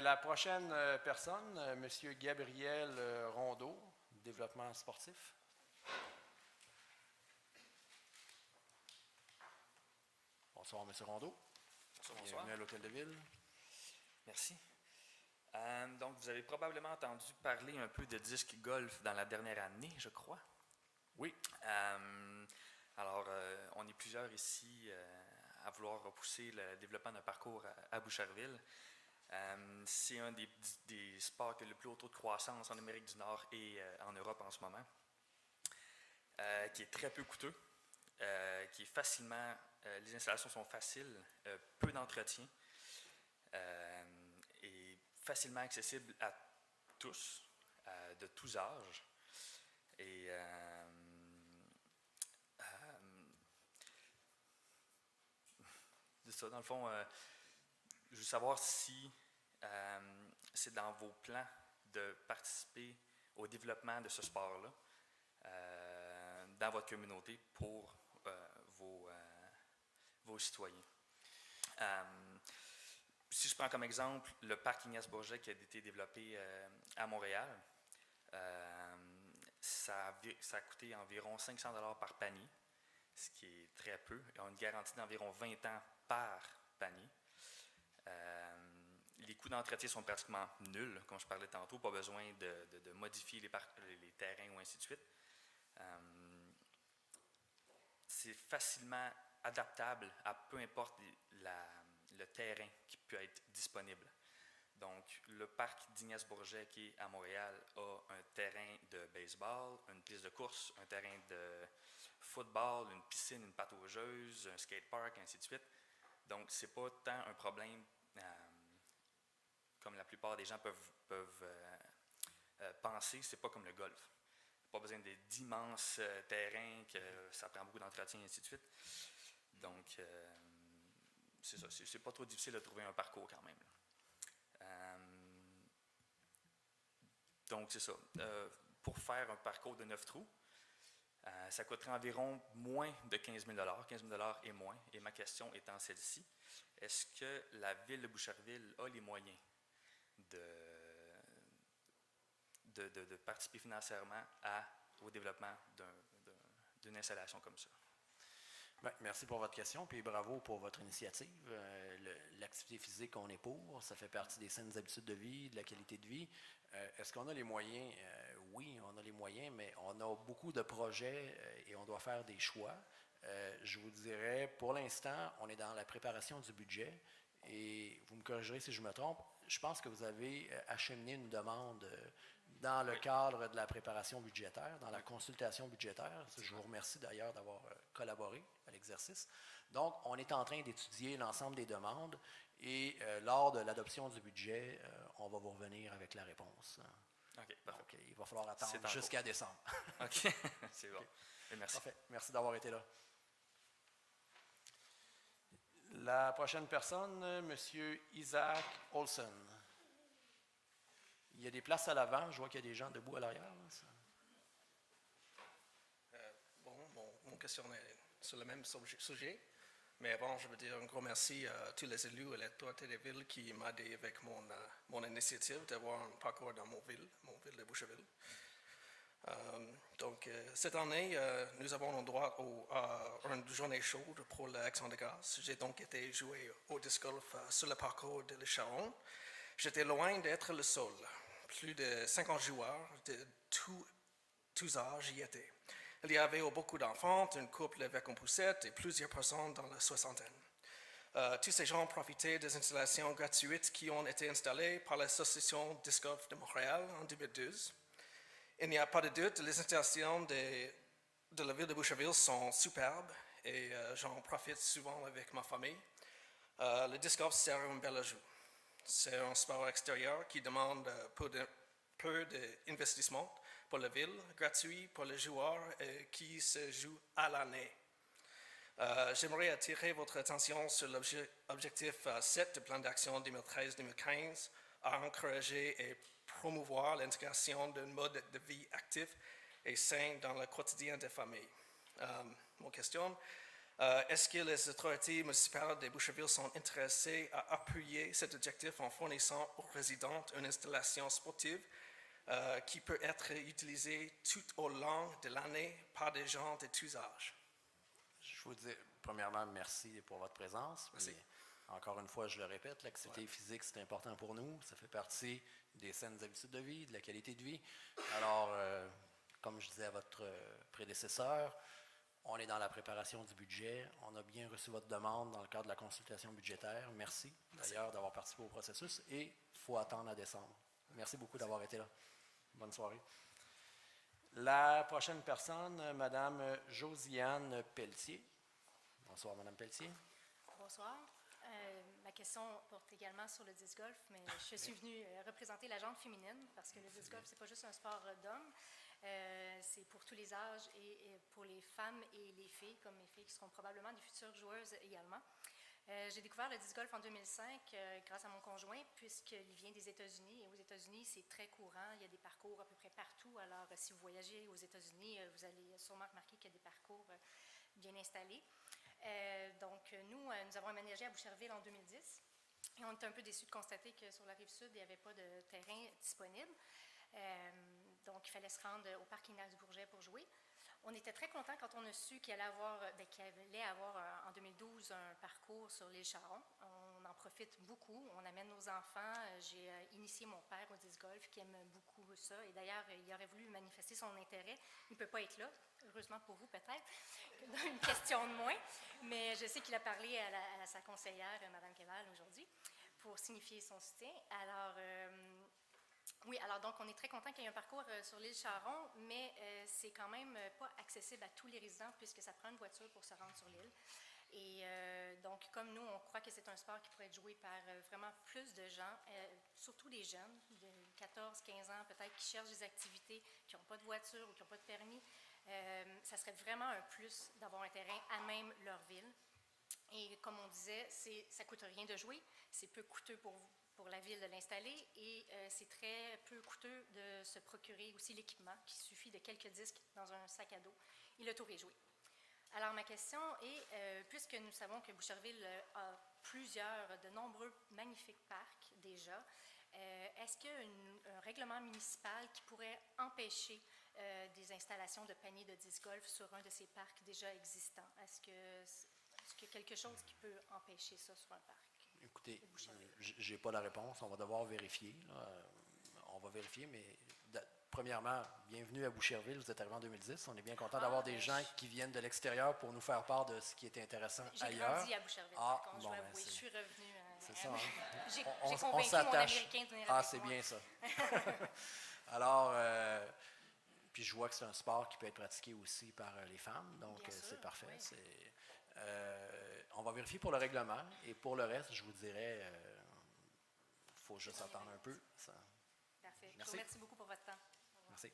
La prochaine personne, M. Gabriel Rondeau, développement sportif. Bonsoir, M. Rondeau. Bonsoir. Bienvenue à l'Hôtel de Ville. Merci. Donc, vous avez probablement entendu parler un peu de disque golf dans la dernière année, je crois. Oui. Alors, on est plusieurs ici à vouloir repousser le développement d'un parcours à Boucherville. C'est un des sports qui a le plus haut taux de croissance en Amérique du Nord et en Europe en ce moment, qui est très peu coûteux, qui est facilement, les installations sont faciles, peu d'entretien, et facilement accessible à tous, de tous âges. Et c'est ça, dans le fond, je veux savoir si c'est dans vos plans de participer au développement de ce sport-là dans votre communauté pour vos citoyens. Si je prends comme exemple le parc Ignace Bourget qui a été développé à Montréal, ça a coûté environ 500 $ par panier, ce qui est très peu. Ils ont une garantie d'environ 20 ans par panier. Les coûts d'entretien sont pratiquement nuls, comme je parlais tantôt, pas besoin de modifier les terrains ou ainsi de suite. C'est facilement adaptable à peu importe le terrain qui peut être disponible. Donc, le parc d'Ignace Bourget qui est à Montréal a un terrain de baseball, une piste de course, un terrain de football, une piscine, une pataugeuse, un skatepark, ainsi de suite. Donc, ce n'est pas tant un problème comme la plupart des gens peuvent penser, c'est pas comme le golf. Pas besoin d'immenses terrains, que ça prend beaucoup d'entretien, et ainsi de suite. Donc, c'est ça, c'est pas trop difficile de trouver un parcours quand même. Donc, c'est ça. Pour faire un parcours de 9 trous, ça coûterait environ moins de 15 000 $, 15 000 $ et moins. Et ma question étant celle-ci, est-ce que la ville de Boucherville a les moyens de participer financièrement au développement d'une installation comme ça? Bien, merci pour votre question, puis bravo pour votre initiative. L'activité physique, on est pour. Ça fait partie des saines habitudes de vie, de la qualité de vie. Est-ce qu'on a les moyens? Oui, on a les moyens, mais on a beaucoup de projets et on doit faire des choix. Je vous dirais, pour l'instant, on est dans la préparation du budget et vous me corrigerez si je me trompe. Je pense que vous avez acheminé une demande dans le cadre de la préparation budgétaire, dans la consultation budgétaire. Je vous remercie d'ailleurs d'avoir collaboré à l'exercice. Donc, on est en train d'étudier l'ensemble des demandes et lors de l'adoption du budget, on va vous revenir avec la réponse. OK, parfait. Donc, il va falloir attendre jusqu'à décembre. OK, c'est bon. Et merci. Parfait. Merci d'avoir été là. La prochaine personne, M. Isaac Olson. Il y a des places à l'avant. Je vois qu'il y a des gens debout à l'arrière. Mon question est sur le même sujet. Mais avant, je veux dire un gros merci à tous les élus et l'autorité des villes qui m'ont aidé avec mon initiative d'avoir un parcours dans mon ville de Boucherville. Donc, cette année, nous avons droit à une journée chaude pour l'Action de grâce. J'ai donc été jouer au disc golf sur le parcours de l'Écharon. J'étais loin d'être le seul. Plus de 50 joueurs de tous âges y étaient. Il y avait beaucoup d'enfants, un couple avec une poussette et plusieurs personnes dans la soixantaine. Tous ces gens profitaient des installations gratuites qui ont été installées par l'Association Disc Golf de Montréal en 2012. Il n'y a pas de doute, les installations de la ville de Boucherville sont superbes et j'en profite souvent avec ma famille. Le disc golf sert un bel ajout. C'est un sport extérieur qui demande peu d'investissement pour la ville, gratuit pour les joueurs et qui se joue à l'année. J'aimerais attirer votre attention sur l'objectif 7 du plan d'action 2013-2015 à encourager et promouvoir l'intégration d'un mode de vie actif et sain dans le quotidien des familles. Mon question, Est-ce que les autorités municipales de Boucherville sont intéressées à appuyer cet objectif en fournissant aux résidents une installation sportive qui peut être utilisée tout au long de l'année par des gens de tous âges? Je vous dis, premièrement, merci pour votre présence. Merci. Puis, encore une fois, je le répète, l'activité physique, c'est important pour nous. Ça fait partie des saines habitudes de vie, de la qualité de vie. Alors, comme je disais à votre prédécesseur, on est dans la préparation du budget. On a bien reçu votre demande dans le cadre de la consultation budgétaire. Merci, d'ailleurs d'avoir participé au processus et il faut attendre à décembre. Merci beaucoup d'avoir été là. Bonne soirée. La prochaine personne, Mme Josiane Pelletier. Bonsoir, Mme Pelletier. Bonsoir. Ma question porte également sur le disc golf, mais je suis venue représenter la gente féminine parce que le disc golf, c'est pas juste un sport d'hommes, c'est pour tous les âges et pour les femmes et les filles, comme mes filles qui seront probablement des futures joueuses également. J'ai découvert le disc golf en 2005 grâce à mon conjoint, puisqu'il vient des États-Unis. Et aux États-Unis, c'est très courant. Il y a des parcours à peu près partout. Alors, si vous voyagez aux États-Unis, vous allez sûrement remarquer qu'il y a des parcours bien installés. Donc, nous avons aménagé à Boucherville en 2010. Et on était un peu déçus de constater que sur la Rive-Sud, il n'y avait pas de terrain disponible. Donc, il fallait se rendre au parc Ignace Bourget pour jouer. On était très contents quand on a su qu'il allait avoir en 2012 un parcours sur l'île Charon. On en profite beaucoup. On amène nos enfants. J'ai initié mon père au disc golf qui aime beaucoup ça. Et d'ailleurs, il aurait voulu manifester son intérêt. Il ne peut pas être là. Heureusement pour vous, peut-être. Une question de moins. Mais je sais qu'il a parlé à sa conseillère, Mme Keval, aujourd'hui, pour signifier son soutien. Alors, oui, alors donc on est très content qu'il y ait un parcours sur l'île Charon, mais c'est quand même pas accessible à tous les résidents puisque ça prend une voiture pour se rendre sur l'île. Et donc, comme nous, on croit que c'est un sport qui pourrait être joué par vraiment plus de gens, surtout les jeunes, de 14-15 ans peut-être, qui cherchent des activités, qui n'ont pas de voiture ou qui n'ont pas de permis. Ça serait vraiment un plus d'avoir un terrain à même leur ville. Et comme on disait, ça ne coûte rien de jouer, c'est peu coûteux pour la ville de l'installer et c'est très peu coûteux de se procurer aussi l'équipement, qui suffit de quelques disques dans un sac à dos et le tour est joué. Alors ma question est, puisque nous savons que Boucherville a de nombreux magnifiques parcs déjà, est-ce qu'il y a un règlement municipal qui pourrait empêcher des installations de paniers de disc golf sur un de ces parcs déjà existants? Est-ce qu'il y a quelque chose qui peut empêcher ça sur un parc? Écoutez, je n'ai pas la réponse. On va devoir vérifier. Là. On va vérifier, mais premièrement, bienvenue à Boucherville. Vous êtes arrivé en 2010. On est bien content d'avoir des gens qui viennent de l'extérieur pour nous faire part de ce qui est intéressant ailleurs. J'ai grandi à Boucherville, je vais avouer. Je suis revenue. C'est ça. Hein? J'ai convaincu mon Américain de venir avec moi. c'est bien ça. Alors, puis je vois que c'est un sport qui peut être pratiqué aussi par les femmes, donc c'est parfait. Oui. On va vérifier pour le règlement et pour le reste, je vous dirais, il faut juste attendre un peu. Ça. Parfait. Je vous remercie beaucoup pour votre temps. Merci.